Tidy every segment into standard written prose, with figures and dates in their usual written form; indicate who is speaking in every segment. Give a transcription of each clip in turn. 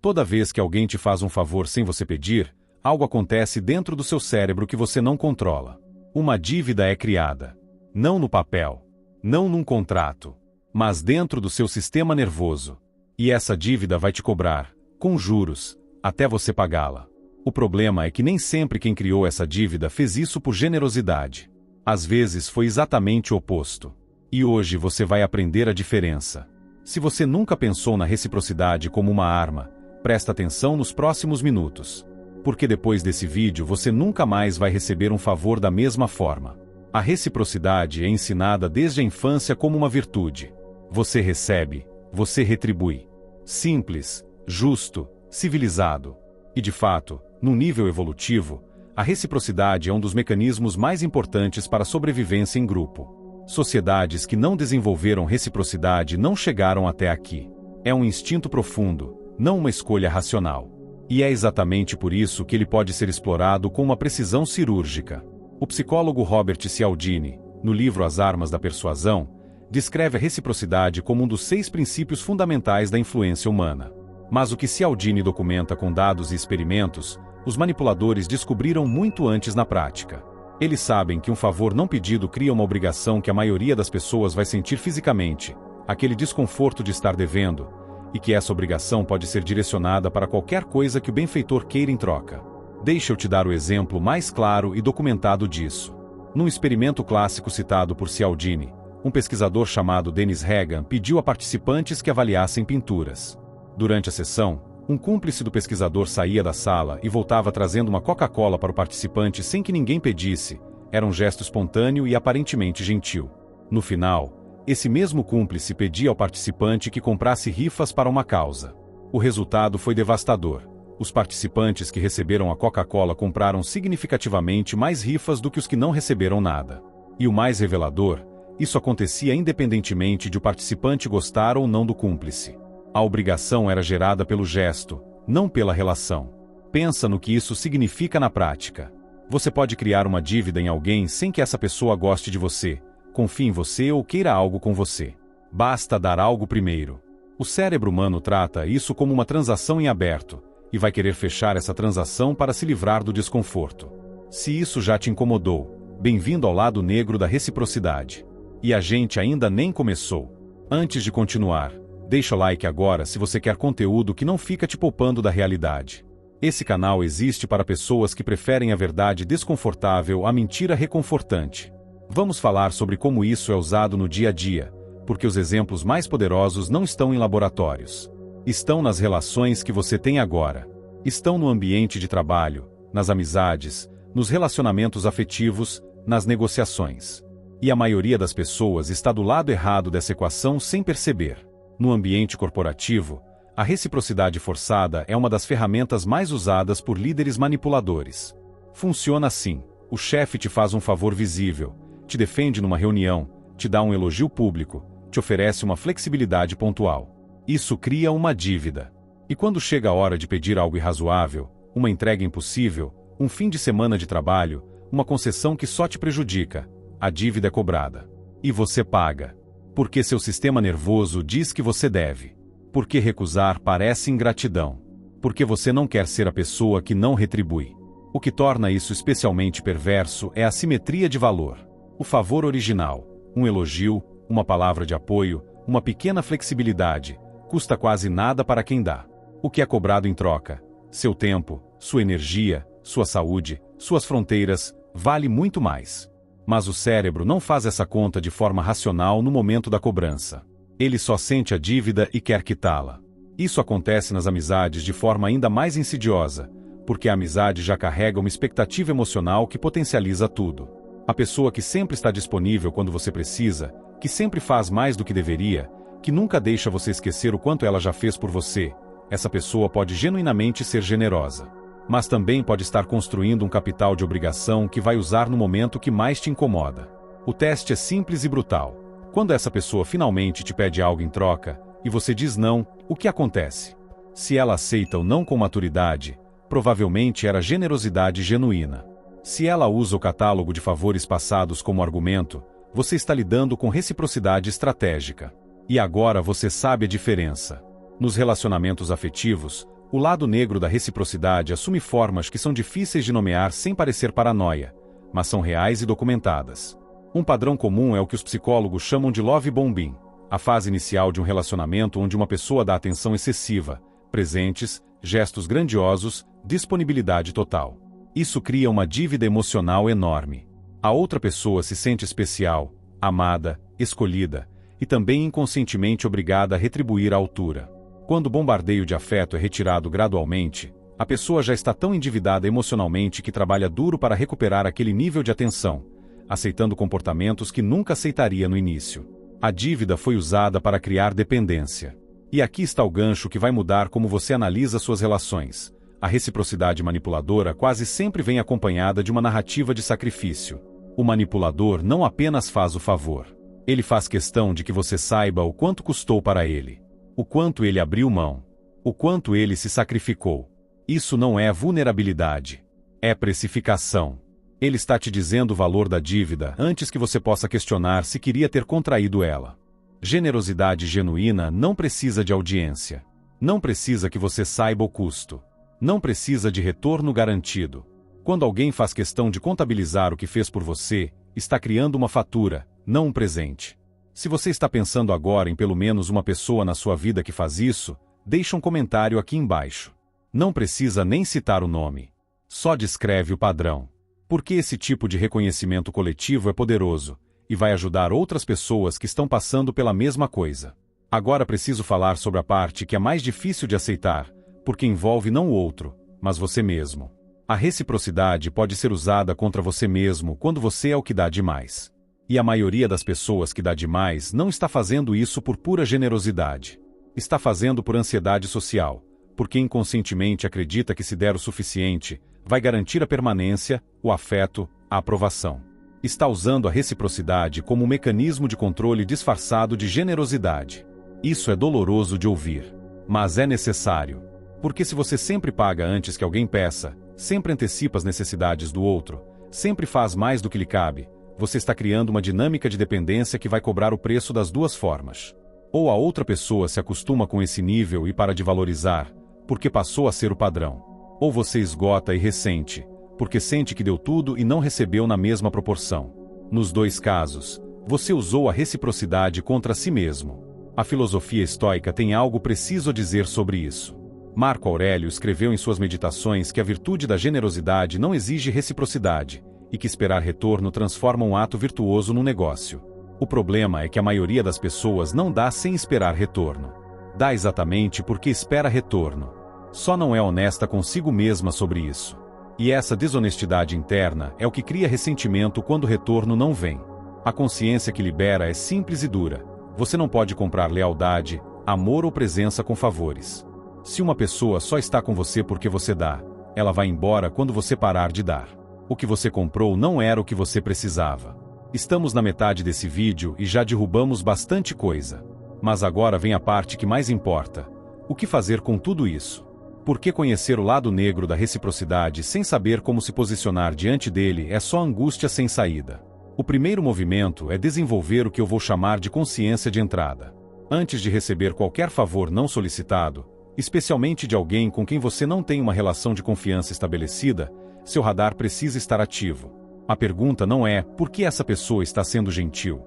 Speaker 1: Toda vez que alguém te faz um favor sem você pedir, algo acontece dentro do seu cérebro que você não controla. Uma dívida é criada. Não no papel, não num contrato, mas dentro do seu sistema nervoso. E essa dívida vai te cobrar, com juros, até você pagá-la. O problema é que nem sempre quem criou essa dívida fez isso por generosidade. Às vezes foi exatamente o oposto. E hoje você vai aprender a diferença. Se você nunca pensou na reciprocidade como uma arma, presta atenção nos próximos minutos. Porque depois desse vídeo você nunca mais vai receber um favor da mesma forma. A reciprocidade é ensinada desde a infância como uma virtude. Você recebe, você retribui. Simples, justo, civilizado. E de fato, no nível evolutivo, a reciprocidade é um dos mecanismos mais importantes para a sobrevivência em grupo. Sociedades que não desenvolveram reciprocidade não chegaram até aqui. É um instinto profundo, não uma escolha racional. E é exatamente por isso que ele pode ser explorado com uma precisão cirúrgica. O psicólogo Robert Cialdini, no livro As Armas da Persuasão, descreve a reciprocidade como um dos 6 princípios fundamentais da influência humana. Mas o que Cialdini documenta com dados e experimentos, os manipuladores descobriram muito antes na prática. Eles sabem que um favor não pedido cria uma obrigação que a maioria das pessoas vai sentir fisicamente, aquele desconforto de estar devendo, e que essa obrigação pode ser direcionada para qualquer coisa que o benfeitor queira em troca. Deixa eu te dar o exemplo mais claro e documentado disso. Num experimento clássico citado por Cialdini, um pesquisador chamado Dennis Hagan pediu a participantes que avaliassem pinturas. Durante a sessão, um cúmplice do pesquisador saía da sala e voltava trazendo uma Coca-Cola para o participante sem que ninguém pedisse. Era um gesto espontâneo e aparentemente gentil. No final, esse mesmo cúmplice pedia ao participante que comprasse rifas para uma causa. O resultado foi devastador. Os participantes que receberam a Coca-Cola compraram significativamente mais rifas do que os que não receberam nada. E o mais revelador, isso acontecia independentemente de o participante gostar ou não do cúmplice. A obrigação era gerada pelo gesto, não pela relação. Pensa no que isso significa na prática. Você pode criar uma dívida em alguém sem que essa pessoa goste de você, confie em você ou queira algo com você. Basta dar algo primeiro. O cérebro humano trata isso como uma transação em aberto, e vai querer fechar essa transação para se livrar do desconforto. Se isso já te incomodou, bem-vindo ao lado negro da reciprocidade. E a gente ainda nem começou. Antes de continuar, deixa o like agora se você quer conteúdo que não fica te poupando da realidade. Esse canal existe para pessoas que preferem a verdade desconfortável à mentira reconfortante. Vamos falar sobre como isso é usado no dia a dia, porque os exemplos mais poderosos não estão em laboratórios. Estão nas relações que você tem agora. Estão no ambiente de trabalho, nas amizades, nos relacionamentos afetivos, nas negociações. E a maioria das pessoas está do lado errado dessa equação sem perceber. No ambiente corporativo, a reciprocidade forçada é uma das ferramentas mais usadas por líderes manipuladores. Funciona assim: o chefe te faz um favor visível, te defende numa reunião, te dá um elogio público, te oferece uma flexibilidade pontual. Isso cria uma dívida. E quando chega a hora de pedir algo irrazoável, uma entrega impossível, um fim de semana de trabalho, uma concessão que só te prejudica, a dívida é cobrada. E você paga. Porque seu sistema nervoso diz que você deve. Porque recusar parece ingratidão. Porque você não quer ser a pessoa que não retribui. O que torna isso especialmente perverso é a simetria de valor. O favor original, um elogio, uma palavra de apoio, uma pequena flexibilidade, custa quase nada para quem dá. O que é cobrado em troca? Seu tempo, sua energia, sua saúde, suas fronteiras, vale muito mais. Mas o cérebro não faz essa conta de forma racional no momento da cobrança. Ele só sente a dívida e quer quitá-la. Isso acontece nas amizades de forma ainda mais insidiosa, porque a amizade já carrega uma expectativa emocional que potencializa tudo. A pessoa que sempre está disponível quando você precisa, que sempre faz mais do que deveria, que nunca deixa você esquecer o quanto ela já fez por você, essa pessoa pode genuinamente ser generosa. Mas também pode estar construindo um capital de obrigação que vai usar no momento que mais te incomoda. O teste é simples e brutal. Quando essa pessoa finalmente te pede algo em troca, e você diz não, o que acontece? Se ela aceita o não com maturidade, provavelmente era generosidade genuína. Se ela usa o catálogo de favores passados como argumento, você está lidando com reciprocidade estratégica. E agora você sabe a diferença. Nos relacionamentos afetivos, O lado negro da reciprocidade assume formas que são difíceis de nomear sem parecer paranoia, mas são reais e documentadas. Um padrão comum é o que os psicólogos chamam de love bombing, a fase inicial de um relacionamento onde uma pessoa dá atenção excessiva, presentes, gestos grandiosos, disponibilidade total. Isso cria uma dívida emocional enorme. A outra pessoa se sente especial, amada, escolhida, e também inconscientemente obrigada a retribuir à altura. Quando o bombardeio de afeto é retirado gradualmente, a pessoa já está tão endividada emocionalmente que trabalha duro para recuperar aquele nível de atenção, aceitando comportamentos que nunca aceitaria no início. A dívida foi usada para criar dependência. E aqui está o gancho que vai mudar como você analisa suas relações. A reciprocidade manipuladora quase sempre vem acompanhada de uma narrativa de sacrifício. O manipulador não apenas faz o favor. Ele faz questão de que você saiba o quanto custou para ele. O quanto ele abriu mão. O quanto ele se sacrificou. Isso não é vulnerabilidade. É precificação. Ele está te dizendo o valor da dívida antes que você possa questionar se queria ter contraído ela. Generosidade genuína não precisa de audiência. Não precisa que você saiba o custo. Não precisa de retorno garantido. Quando alguém faz questão de contabilizar o que fez por você, está criando uma fatura, não um presente. Se você está pensando agora em pelo menos uma pessoa na sua vida que faz isso, deixe um comentário aqui embaixo. Não precisa nem citar o nome. Só descreve o padrão. Porque esse tipo de reconhecimento coletivo é poderoso e vai ajudar outras pessoas que estão passando pela mesma coisa. Agora preciso falar sobre a parte que é mais difícil de aceitar, porque envolve não o outro, mas você mesmo. A reciprocidade pode ser usada contra você mesmo quando você é o que dá demais. E a maioria das pessoas que dá demais não está fazendo isso por pura generosidade. Está fazendo por ansiedade social, porque inconscientemente acredita que se der o suficiente, vai garantir a permanência, o afeto, a aprovação. Está usando a reciprocidade como um mecanismo de controle disfarçado de generosidade. Isso é doloroso de ouvir, mas é necessário. Porque se você sempre paga antes que alguém peça, sempre antecipa as necessidades do outro, sempre faz mais do que lhe cabe, você está criando uma dinâmica de dependência que vai cobrar o preço das duas formas. Ou a outra pessoa se acostuma com esse nível e para de valorizar, porque passou a ser o padrão. Ou você esgota e ressente, porque sente que deu tudo e não recebeu na mesma proporção. Nos dois casos, você usou a reciprocidade contra si mesmo. A filosofia estoica tem algo preciso a dizer sobre isso. Marco Aurélio escreveu em suas meditações que a virtude da generosidade não exige reciprocidade, e que esperar retorno transforma um ato virtuoso num negócio. O problema é que a maioria das pessoas não dá sem esperar retorno. Dá exatamente porque espera retorno. Só não é honesta consigo mesma sobre isso. E essa desonestidade interna é o que cria ressentimento quando o retorno não vem. A consciência que libera é simples e dura. Você não pode comprar lealdade, amor ou presença com favores. Se uma pessoa só está com você porque você dá, ela vai embora quando você parar de dar. O que você comprou não era o que você precisava. Estamos na metade desse vídeo e já derrubamos bastante coisa. Mas agora vem a parte que mais importa. O que fazer com tudo isso? Por que conhecer o lado negro da reciprocidade sem saber como se posicionar diante dele é só angústia sem saída? O primeiro movimento é desenvolver o que eu vou chamar de consciência de entrada. Antes de receber qualquer favor não solicitado, especialmente de alguém com quem você não tem uma relação de confiança estabelecida, seu radar precisa estar ativo. A pergunta não é por que essa pessoa está sendo gentil.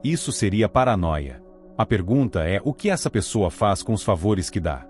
Speaker 1: Isso seria paranoia. A pergunta é o que essa pessoa faz com os favores que dá.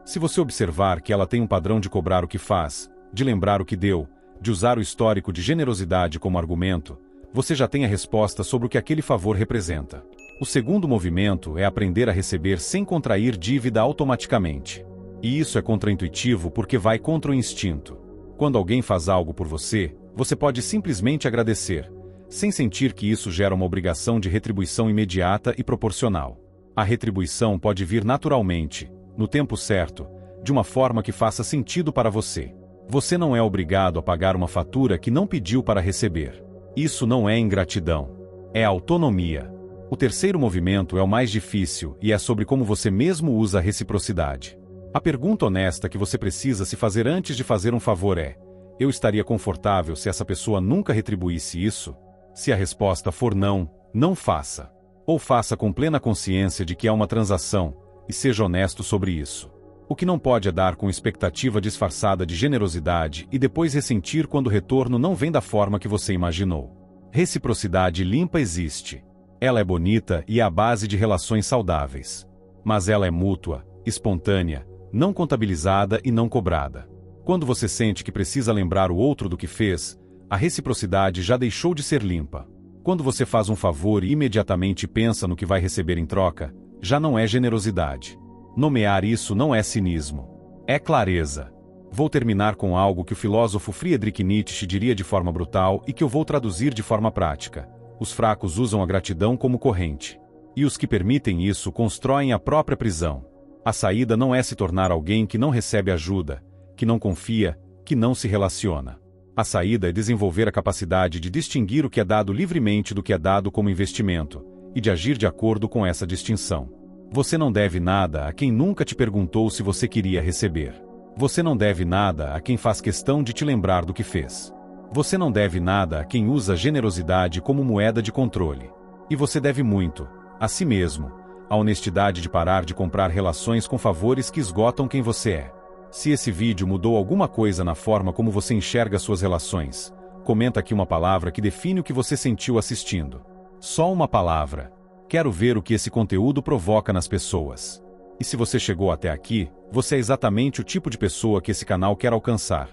Speaker 1: Se você observar que ela tem um padrão de cobrar o que faz, de lembrar o que deu, de usar o histórico de generosidade como argumento, você já tem a resposta sobre o que aquele favor representa. O segundo movimento é aprender a receber sem contrair dívida automaticamente. E isso é contraintuitivo porque vai contra o instinto. Quando alguém faz algo por você, você pode simplesmente agradecer, sem sentir que isso gera uma obrigação de retribuição imediata e proporcional. A retribuição pode vir naturalmente, no tempo certo, de uma forma que faça sentido para você. Você não é obrigado a pagar uma fatura que não pediu para receber. Isso não é ingratidão. É autonomia. O terceiro movimento é o mais difícil e é sobre como você mesmo usa a reciprocidade. A pergunta honesta que você precisa se fazer antes de fazer um favor é: eu estaria confortável se essa pessoa nunca retribuísse isso? Se a resposta for não, não faça. Ou faça com plena consciência de que é uma transação, e seja honesto sobre isso. O que não pode é dar com expectativa disfarçada de generosidade e depois ressentir quando o retorno não vem da forma que você imaginou. Reciprocidade limpa existe. Ela é bonita e é a base de relações saudáveis. Mas ela é mútua, espontânea, não contabilizada e não cobrada. Quando você sente que precisa lembrar o outro do que fez, a reciprocidade já deixou de ser limpa. Quando você faz um favor e imediatamente pensa no que vai receber em troca, já não é generosidade. Nomear isso não é cinismo. É clareza. Vou terminar com algo que o filósofo Friedrich Nietzsche diria de forma brutal e que eu vou traduzir de forma prática. Os fracos usam a gratidão como corrente. E os que permitem isso constroem a própria prisão. A saída não é se tornar alguém que não recebe ajuda, que não confia, que não se relaciona. A saída é desenvolver a capacidade de distinguir o que é dado livremente do que é dado como investimento, e de agir de acordo com essa distinção. Você não deve nada a quem nunca te perguntou se você queria receber. Você não deve nada a quem faz questão de te lembrar do que fez. Você não deve nada a quem usa generosidade como moeda de controle. E você deve muito, a si mesmo, a honestidade de parar de comprar relações com favores que esgotam quem você é. Se esse vídeo mudou alguma coisa na forma como você enxerga suas relações, comenta aqui uma palavra que define o que você sentiu assistindo. Só uma palavra. Quero ver o que esse conteúdo provoca nas pessoas. E se você chegou até aqui, você é exatamente o tipo de pessoa que esse canal quer alcançar.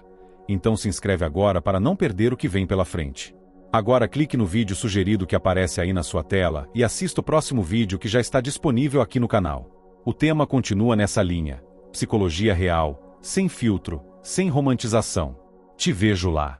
Speaker 1: Então se inscreve agora para não perder o que vem pela frente. Agora clique no vídeo sugerido que aparece aí na sua tela e assista o próximo vídeo que já está disponível aqui no canal. O tema continua nessa linha. Psicologia real, sem filtro, sem romantização. Te vejo lá.